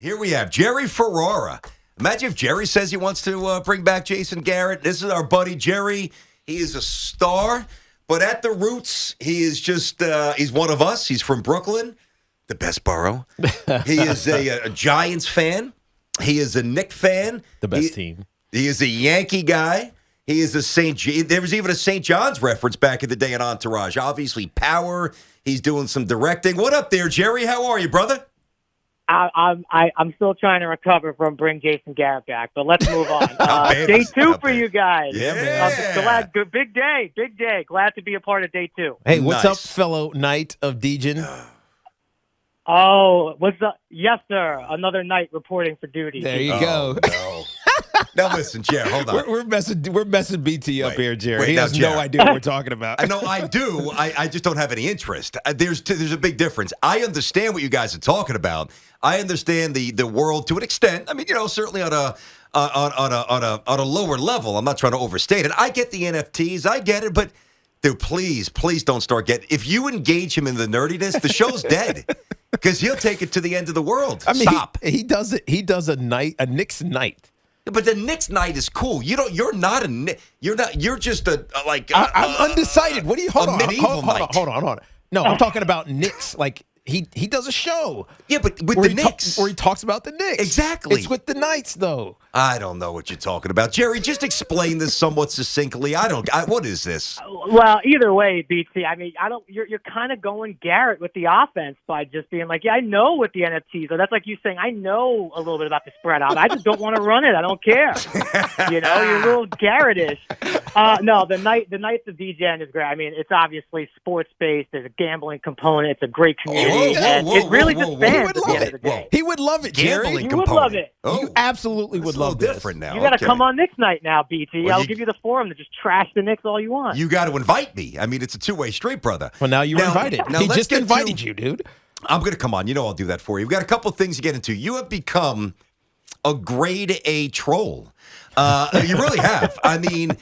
Here we have Jerry Ferrara. Imagine if Jerry says he wants to bring back Jason Garrett. This is our buddy Jerry. He is a star, but at the roots, he is just, he's one of us. He's from Brooklyn, the best borough. He is a Giants fan. He is a Knicks fan. The best team. He is a Yankee guy. He is a there was even a St. John's reference back in the day in Entourage. Obviously, power. He's doing some directing. What up there, Jerry? How are you, brother? I'm still trying to recover from bring Jason Garrett back, but let's move on. Day two for you guys. Yeah, man. Glad, good, big day. Glad to be a part of day two. Hey, what's Nice. up, fellow Knight of Dejan? Oh, what's up? Yes, sir. Another night reporting for duty. There you go. No. Now listen, Jerry, hold on. We're messing BT up here, Jerry. wait, He now, has Jerry. no idea what we're talking about. I know I do. I just don't have any interest. There's a big difference. I understand what you guys are talking about. I understand the world to an extent. I mean, certainly on a lower level. I'm not trying to overstate it. I get the NFTs. I get it, but dude, please don't start getting. If you engage him in the nerdiness, the show's dead because he'll take it to the end of the world. I mean, Stop. He does it. He does a Knicks night. But the Knicks night is cool. You're not a Knicks. You're not. You're just I'm undecided. What do you hold on? medieval Hold on. No, I'm talking about Knicks. Like he does a show. Yeah, but with where the he Knicks. where he talks about the Knicks. Exactly. It's with the Knights, though. I don't know what you're talking about, Jerry. Just explain this somewhat succinctly. What is this? Well, either way, BT. I mean, I don't. You're kind of going Garrett with the offense by just being like, yeah, I know what the NFTs are. That's like you saying, I know a little bit about the spread out. I just don't want to run it. I don't care. You're a little Garrett-ish. No, the Knights of DGen is great. I mean, it's obviously sports based. There's a gambling component. It's a great community, and it really just fans at the end of the day. He would love it, Jerry. Gambling You would component. love it. Oh, You absolutely would it's a little love this. different now. You got to Okay. come on Knicks night now, BT. Well, I'll you- give you the forum to just trash the Knicks all you want. You got to invite me. I mean, it's a two-way street, brother. Well, now you're Now- invited. now He let's just get invited to- you, dude. I'm going to come on. I'll do that for you. We've got a couple things to get into. You have become a grade A troll. You really have. I mean,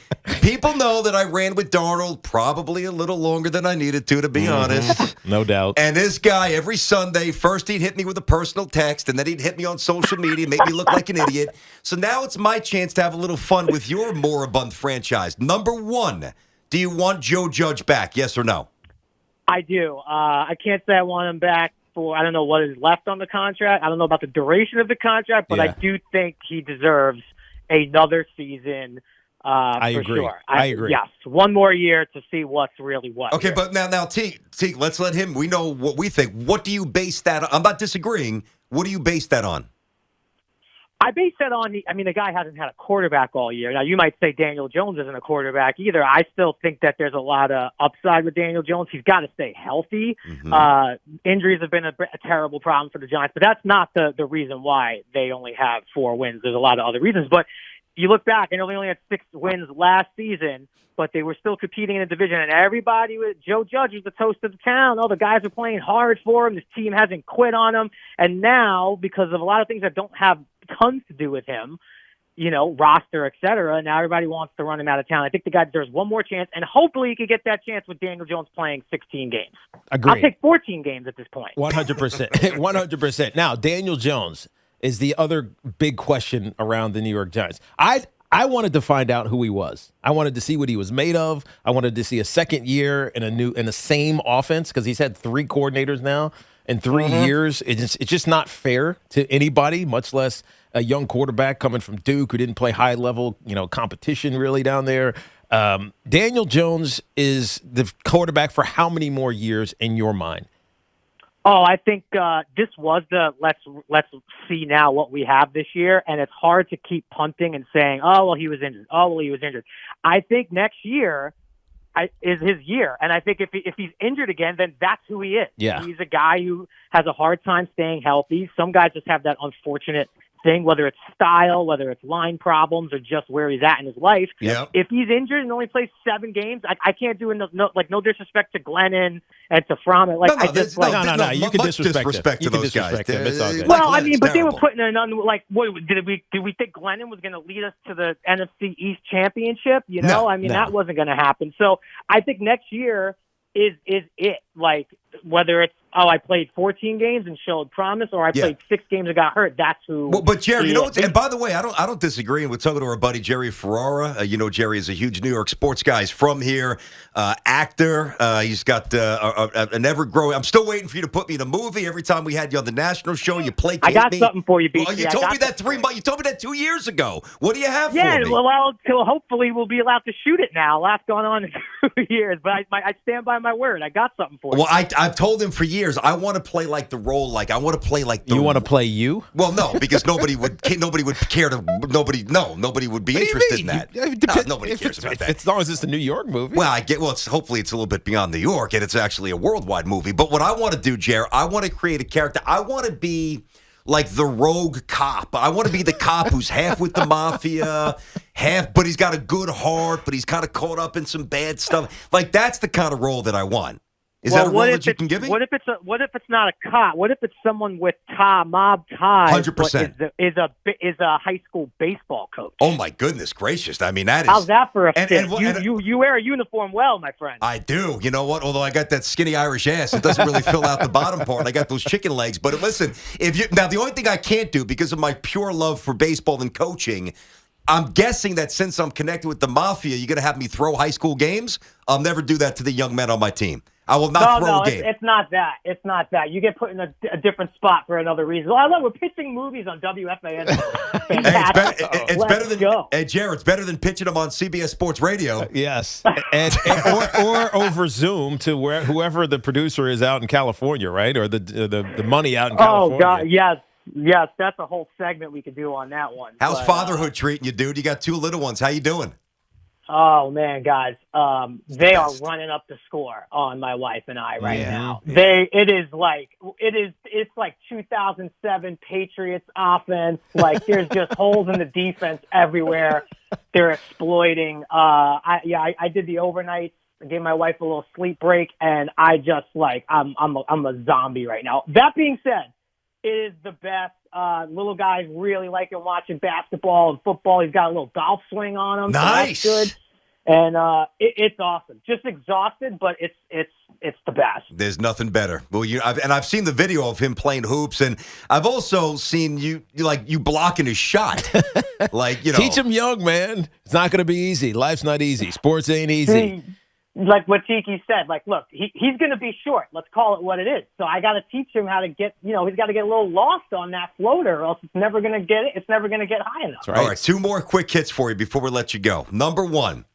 people know that I ran with Darnold probably a little longer than I needed to be honest. No doubt. And this guy, every Sunday, first he'd hit me with a personal text, and then he'd hit me on social media, make me look like an idiot. So now it's my chance to have a little fun with your moribund franchise. Number one, do you want Joe Judge back, yes or no? I do. I can't say I want him back for, I don't know what is left on the contract. I don't know about the duration of the contract, but Yeah. I do think he deserves another season I for agree. sure. I agree. Yes, one more year to see what's really what. Okay, here. but now, Teak, let's let him. We know what we think. What do you base that on? I'm not disagreeing. What do you base that on? I base that on the guy hasn't had a quarterback all year. Now, you might say Daniel Jones isn't a quarterback either. I still think that there's a lot of upside with Daniel Jones. He's got to stay healthy. Injuries have been a terrible problem for the Giants, but that's not the reason why they only have 4 wins. There's a lot of other reasons. But you look back, and they only had 6 wins last season, but they were still competing in the division, and everybody with Joe Judge was the toast of the town. Oh, the guys are playing hard for him. This team hasn't quit on him. And now, because of a lot of things that don't have tons to do with him, roster, et cetera, now everybody wants to run him out of town. I think the guy deserves one more chance, and hopefully he could get that chance with Daniel Jones playing 16 games. Agreed. I'll take 14 games at this point. 100%. 100%. Now, Daniel Jones is the other big question around the New York Giants. I wanted to find out who he was. I wanted to see what he was made of. I wanted to see a second year in the same offense because he's had 3 coordinators now in 3 years. It's just not fair to anybody, much less a young quarterback coming from Duke who didn't play high level, competition really down there. Daniel Jones is the quarterback for how many more years in your mind? Oh, I think this was the let's see now what we have this year, and it's hard to keep punting and saying, oh, well, he was injured. Oh, well, he was injured. I think next year is his year, and I think if he's injured again, then that's who he is. Yeah. He's a guy who has a hard time staying healthy. Some guys just have that unfortunate thing, whether it's style, whether it's line problems, or just where he's at in his life. Yep. If he's injured and only plays 7 games, I can't do no disrespect to Glennon and to Fromm. Like I just like. No. You can much disrespect to them. those guys. It's all good. Well, I mean, but they were terrible. putting what did we think Glennon was going to lead us to the NFC East championship? No, That wasn't going to happen. So I think next year is it. Like whether it's I played 14 games and showed promise, or I played 6 games and got hurt. That's who. Well, but Jerry, you know what? And by the way, I don't disagree. And we're talking to our buddy Jerry Ferrara. Jerry is a huge New York sports guy. He's from here, actor. He's got an ever-growing. I'm still waiting for you to put me in a movie. Every time we had you on the national show, you placate me. I got something for you, BT. Well, you told me that 3 months. You told me that 2 years ago. What do you have for me? Yeah, well, hopefully we'll be allowed to shoot it now. That's gone on in 2 years, but I stand by my word. I got something for you. Well, I've told him for years. I want to play like the role. Like I want to play like the. You want to play you? Well, no, because nobody would care to. Nobody would be interested in that. Nobody cares about that. As long as it's a New York movie. Well, hopefully it's a little bit beyond New York, and it's actually a worldwide movie. But what I want to do, Jer, I want to create a character. I want to be like the rogue cop. I want to be the cop who's half with the mafia, but he's got a good heart, but he's kind of caught up in some bad stuff. Like that's the kind of role that I want. Is that a role that you can give me? What if it's not a cop? What if it's someone with mob ties? 100%. Is a high school baseball coach? Oh my goodness gracious! I mean, that is. How's that for a fit? You wear a uniform well, my friend. I do. You know what? Although I got that skinny Irish ass, it doesn't really fill out the bottom part. I got those chicken legs. But listen, now the only thing I can't do because of my pure love for baseball and coaching. I'm guessing that since I'm connected with the mafia, you're going to have me throw high school games. I'll never do that to the young men on my team. I will not throw a game. It's not that. It's not that. You get put in a different spot for another reason. I love we're pitching movies on WFAN. Fantastic. It's better than Jared. It's better than pitching them on CBS Sports Radio. Yes, or over Zoom to whoever the producer is out in California, right? Or the money out in California. Oh God, yes, that's a whole segment we could do on that one. How's fatherhood treating you, dude? You got 2 little ones. How you doing? Oh man, guys, they are running up the score on my wife and I right now. It's like 2007 Patriots offense. Like there's just holes in the defense everywhere. They're exploiting. I did the overnights. I gave my wife a little sleep break, and I just I'm a zombie right now. That being said, it is the best. Little guy's really liking watching basketball and football. He's got a little golf swing on him. Nice. So that's good. And it's awesome. Just exhausted, but it's the best. There's nothing better. Well, I've seen the video of him playing hoops, and I've also seen you blocking his shot. Teach him young, man. It's not going to be easy. Life's not easy. Sports ain't easy. Like what Tiki said, look, he's going to be short. Let's call it what it is. So I got to teach him how to get, he's got to get a little lost on that floater, or else it's never going to get it. It's never going to get high enough. Right. All right, 2 more quick hits for you before we let you go. Number 1,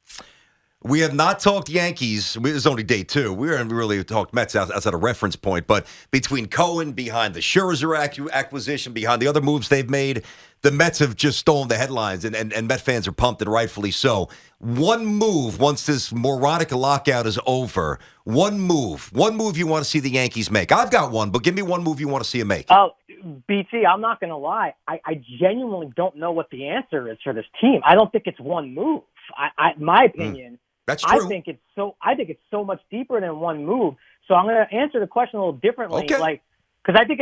we have not talked Yankees. This is only day 2. We haven't really talked Mets outside a reference point, but between Cohen, behind the Scherzer acquisition, behind the other moves they've made, the Mets have just stolen the headlines, and Met fans are pumped, and rightfully so. One move, once this moronic lockout is over, one move you want to see the Yankees make. I've got one, but give me one move you want to see them make. Oh, BT, I'm not going to lie. I genuinely don't know what the answer is for this team. I don't think it's one move. My opinion, that's true. I think it's so much deeper than one move. So I'm going to answer the question a little differently. Okay. Because I think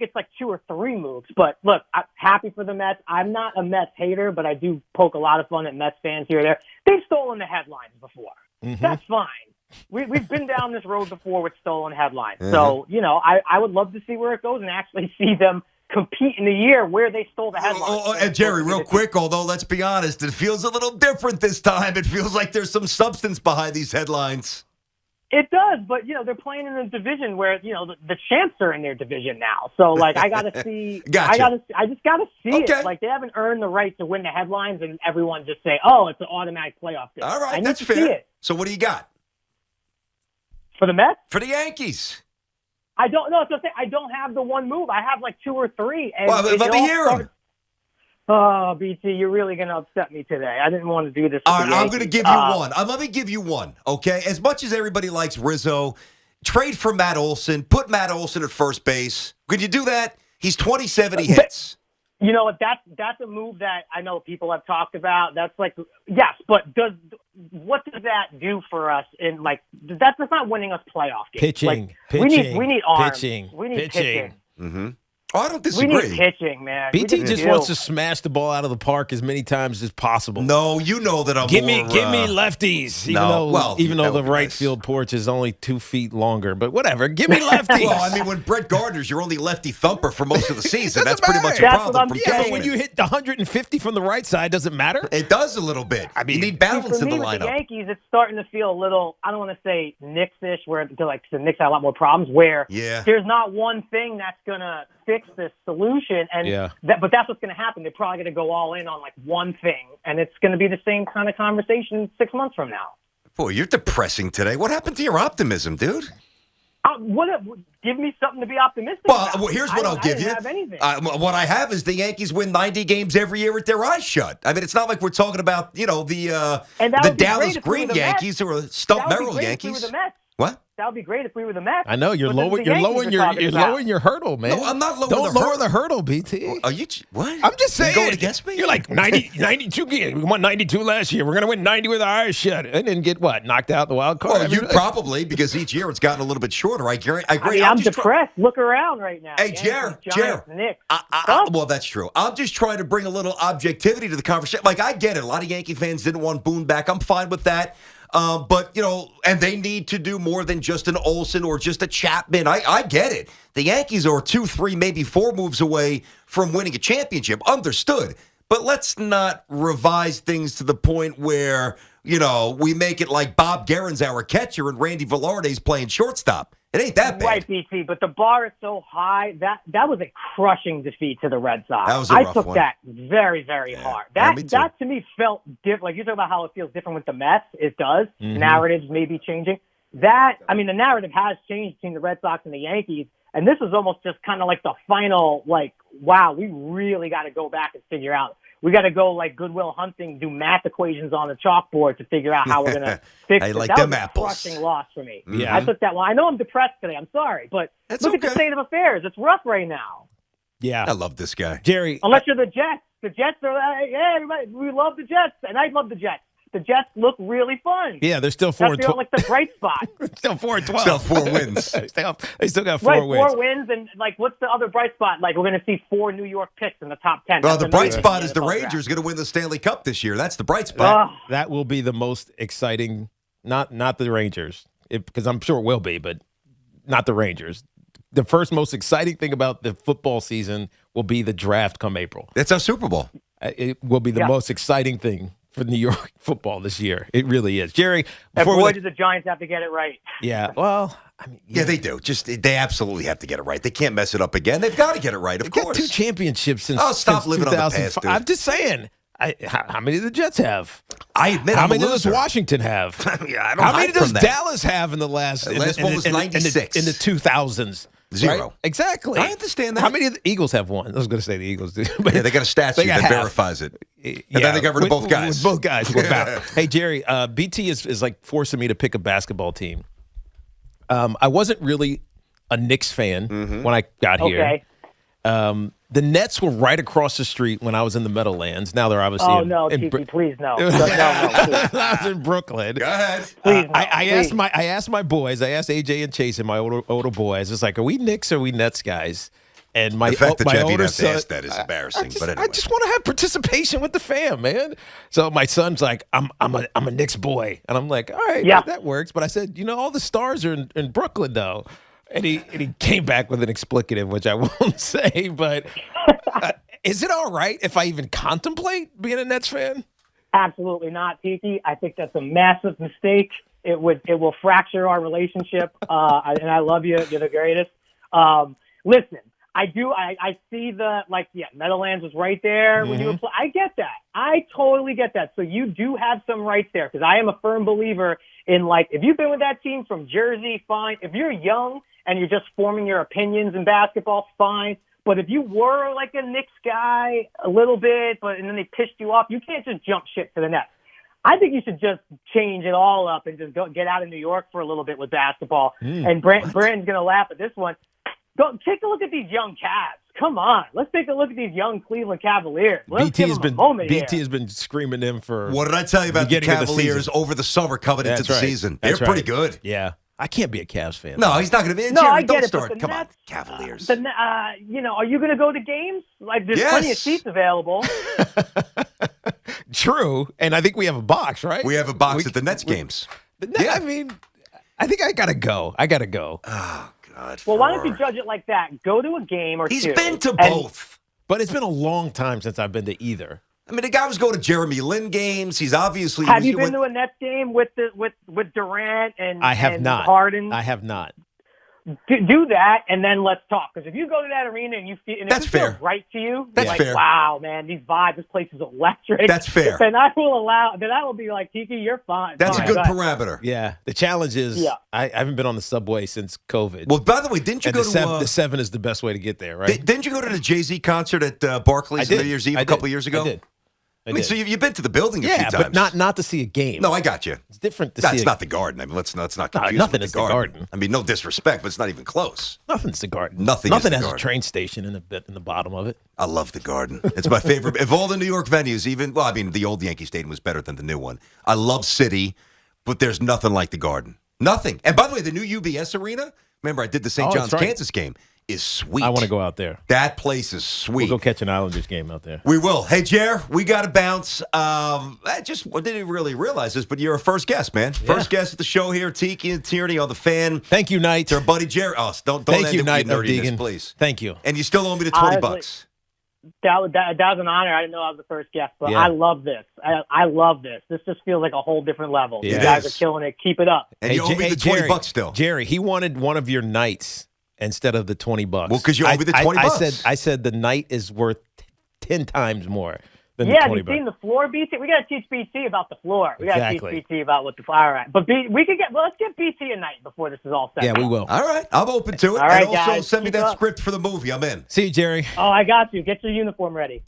it's like 2 or 3 moves. But look, I'm happy for the Mets. I'm not a Mets hater, but I do poke a lot of fun at Mets fans here or there. They've stolen the headlines before. Mm-hmm. That's fine. We've been down this road before with stolen headlines. Mm-hmm. So, I would love to see where it goes and actually see them compete in the year where they stole the headlines. And Jerry, real quick, although let's be honest, it feels a little different this time. It feels like there's some substance behind these headlines. It does, but they're playing in a division where the champs are in their division now. So I got to see. Gotcha. I just got to see it. Like they haven't earned the right to win the headlines, and everyone just say, "Oh, it's an automatic playoff game." All right, that's fair. So what do you got for the Mets? For the Yankees? I don't know. So I don't have the one move. I have like 2 or 3. And let me hear them. Oh, BT, you're really going to upset me today. I didn't want to do this. All right, I'm going to give you one. Let me give you one, okay? As much as everybody likes Rizzo, trade for Matt Olson. Put Matt Olson at first base. Could you do that? He's 27. He hits. You know what? That's a move that I know people have talked about. That's like, yes, but what does that do for us? In that's not winning us playoff games. Pitching. We need arms. Pitching. We need pitching. Mm-hmm. Oh, I don't We disagree. need pitching, man. BT just wants to smash the ball out of the park as many times as possible. No, you know that I'm Give more, me lefties. Even though the right field porch is only 2 feet longer, but whatever. Give me lefties. Well, I mean, when Brett Gardner's your only lefty thumper for most of the season, that's Doesn't pretty much a matter. That's what problem. I'm From saying. But when you hit 150 from the right side, does it matter? it does a little bit. I mean, you need balance for in me, the with the lineup. Yankees, it's starting to feel a little, I don't want to say Knicks-ish, where the Knicks had a lot more problems, where there's not one thing that's going to fix this solution. And but that's what's going to happen. They're probably going to go all in on like one thing, and it's going to be the same kind of conversation 6 months from now. Boy, you're depressing today. What happened to your optimism, dude? Give me something to be optimistic Well, about. Here's what I'll give you. I don't have anything. What I have is the Yankees win 90 games every year with their eyes shut. I mean, it's not like we're talking about, the Dallas Green Yankees or Stump Merrill Yankees. What? That would be great if we were the Mets. I know you're lowering your hurdle, man. No, I'm not lowering Don't the lower hurdle. the hurdle, BT. Are you what? I'm just saying. You're going against me? You're like 92 games. We won 92 last year. We're going to win 90 with our eyes shut. And then get what? Knocked out in the wild card? Well, you probably, because each year it's gotten a little bit shorter. I agree. I'm depressed. Look around right now. Hey, Jer. Well, that's true. I'm just trying to bring a little objectivity to the conversation. Like, I get it. A lot of Yankee fans didn't want Boone back. I'm fine with that. But, and they need to do more than just an Olsen or just a Chapman. I get it. The Yankees are 2, 3, maybe 4 moves away from winning a championship. Understood. But let's not revise things to the point where, we make it like Bob Guerin's our catcher and Randy Velarde's playing shortstop. It ain't that bad. Right, BT, but the bar is so high. That was a crushing defeat to the Red Sox. That was a rough one. That very, very hard. That to me felt different. Like, you're talking about how it feels different with the Mets. It does. Mm-hmm. Narratives may be changing. The narrative has changed between the Red Sox and the Yankees, and this is almost just kind of like the final, wow, we really got to go back and figure out. We got to go like Goodwill Hunting, do math equations on the chalkboard to figure out how we're going to fix it. Like that them was apples. A crushing loss for me. Yeah. I took that one. I know I'm depressed today. I'm sorry, but look at the state of affairs. It's rough right now. Yeah. I love this guy. Jerry. Unless you're the Jets. The Jets are everybody, we love the Jets, and I love the Jets. The Jets look really fun. Yeah, they're still 4-12. Like the bright spot. Still 4-12. Still 4 wins. They still got 4 wins. 4 wins, and what's the other bright spot? Like, we're going to see 4 New York picks in the top 10. Well, the bright spot is the Rangers going to win the Stanley Cup this year. That's the bright spot. That will be the most exciting. Not the Rangers, because I'm sure it will be, but not the Rangers. The first most exciting thing about the football season will be the draft come April. It's our Super Bowl. It will be the most exciting thing for New York football this year. It really is. Jerry, and boy, do the Giants have to get it right. Yeah, well, yeah, they do. They absolutely have to get it right. They can't mess it up again. They've got to get it right, of course. Got 2 championships since stop living on the past, dude. I'm just saying. How many do the Jets have? I admit, how many does Washington have? I don't how many does Dallas have in the last? The last one was 96 in the 2000s. 0. Right? Exactly. I understand that. How many of the Eagles have one? I was going to say the Eagles do. Yeah, they got a statue that verifies it. And then they got rid of both guys. Both guys were back. Hey, Jerry, BT is like forcing me to pick a basketball team. I wasn't really a Knicks fan when I got here. Okay. The Nets were right across the street when I was in the Meadowlands. Now they're obviously please no. No, please. I was in Brooklyn. Go ahead. Please, I asked my boys. I asked AJ and Chase and my older boys. It's like, are we Knicks or are we Nets guys? And the fact that you have older to son, ask that is embarrassing. But anyway. I just want to have participation with the fam, man. So my son's like, I'm a Knicks boy, and I'm like, all right, that works. But I said, all the stars are in Brooklyn though. And he came back with an explicative, which I won't say, but is it all right if I even contemplate being a Nets fan? Absolutely not, Tiki. I think that's a massive mistake. It will fracture our relationship, and I love you. You're the greatest. Listen, I do. I see Meadowlands was right there when you were I get that. I totally get that. So you do have some rights there, because I am a firm believer in, if you've been with that team from Jersey, fine. If you're young and you're just forming your opinions in basketball, fine. But if you were like a Knicks guy a little bit, and then they pissed you off, you can't just jump ship to the Nets. I think you should just change it all up and just get out of New York for a little bit with basketball. And Brandon's going to laugh at this one. Take a look at these young Cavs. Come on. Let's take a look at these young Cleveland Cavaliers. BT has been screaming them for. What did I tell you about the Cavaliers over the summer coming into the season? They're pretty good. Yeah. I can't be a Cavs fan. No, he's not going to be. No, Jerry, I get don't it, but start. the Come on, Nets, Cavaliers. Are you going to go to games? Like, there's plenty of Yes. seats available. True, and I think we have a box, right? We have a box at the Nets games. I mean, I think I gotta go. Oh God. Well, why don't you Ferrara. judge it like that? Go to a game or He's two. been to and- both. But it's been a long time since I've been to either. I mean, the guy was going to Jeremy Lin games. He's obviously. Have you been to a Nets game with Durant and I have and not. Harden? I have not. Do that, and then let's talk. Because if you go to that arena and you feel, and That's if it feels fair. right to you, That's like, fair. wow, man, these vibes, this place is electric. That's fair. Then I will be like, Tiki, you're fine. That's Fine, a good go ahead. parameter. Yeah, the challenge is I haven't been on the subway since COVID. Well, by the way, didn't you and go the 7 is the best way to get there, right? Didn't you go to the Jay-Z concert at Barclays on New Year's Eve a couple years ago? I did. I mean, so you've been to the building a few Yeah, times. but not to see a game. No, I got you. It's different to That's see. not the Garden. I mean, let's not confuse nothing it with is the Garden. I mean, no disrespect, but it's not even close. Nothing's the Garden. Nothing has the a Garden. train station in the bottom of it. I love the Garden. It's my favorite. Of all the New York venues, I mean, the old Yankee Stadium was better than the new one. I love City, but there's nothing like the Garden. Nothing. And by the way, the new UBS Arena, remember I did the St. Oh, John's, that's right. Kansas game, is sweet. I want to go out there. That place is sweet. We'll go catch an Islanders game out there. We will. Hey, Jer, we got to bounce. I didn't really realize this, but you're a first guest, man. First guest at the show here, Tiki and Tierney on the Fan. Thank you, Knight. It's our buddy Jer. Oh, don't Thank end you, it with Knight your of nerdiness, Deegan. please. Thank you. And you still owe me the $20. That was an honor. I didn't know I was the first guest, but Yeah. I love this. I love this. This just feels like a whole different level. Yeah. You guys It is. are killing it. Keep it up. And you owe me the $20 still. Jerry, he wanted one of your nights instead of the $20. Well, because you owe me the $20. I said the night is worth 10 times more than Yeah, the $20. you've seen the floor, BT. We got to teach BT about the floor. We got to Exactly. teach BT about what the all right. But let's get BT a night before this is all set. Yeah, we will. All right. I'm open to it. All right, and also guys, send me keep that up. script for the movie. I'm in. See you, Jerry. Oh, I got you. Get your uniform ready.